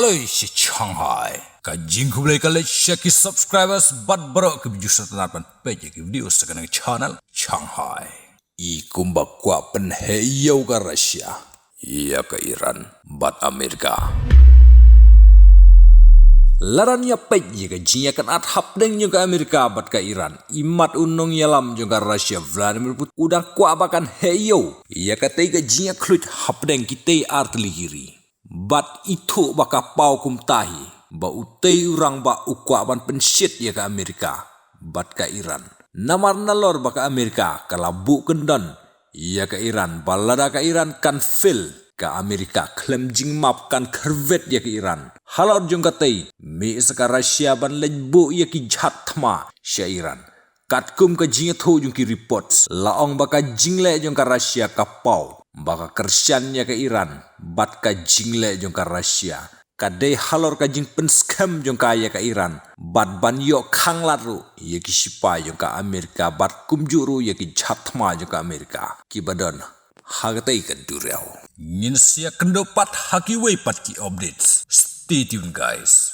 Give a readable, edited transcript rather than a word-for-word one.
Aloi si Shanghai. Kajing kulai kali share subscribers bat berok ke video setelah page ke video sekarang channel Shanghai. Ikumba kwa penheyau ke Rusia. Ia ke Iran bat Amerika. Laranya page ke jia kan athap deng juga Amerika bat ke Iran. Imat unong yalam juga Rusia Vladimir Putin udang kwa bakan heyau. Ia kata ke jia klut hap deng kita artileri. Bat itu baka pau kum tahi ba utei urang ba ukwa ban pensyit ya ke Amerika bat ke Iran namar nalor baka Amerika kalabu kendan ya ke Iran balada ke Iran kan fil ke Amerika klem jing map kan kervet ya ke Iran halor jong katei mi saka Rusia ban lejbu ya ki jhat thma sya Iran katkum ke jing tho jong ki reports laong baka jingle jong ka Rusia ka pau baka kersiannya ke Iran bat ka jingle jong ka Rusia kadai halor ka jing penskam jong ka ya ke Iran bat ban yo khang laru ye ki sipa jong ka Amerika bat kumjuru ye ki jhatma jong ka Amerika ki badon hagatai ka durau nyin sia kendopat haki wei pat ki updates stay tuned guys.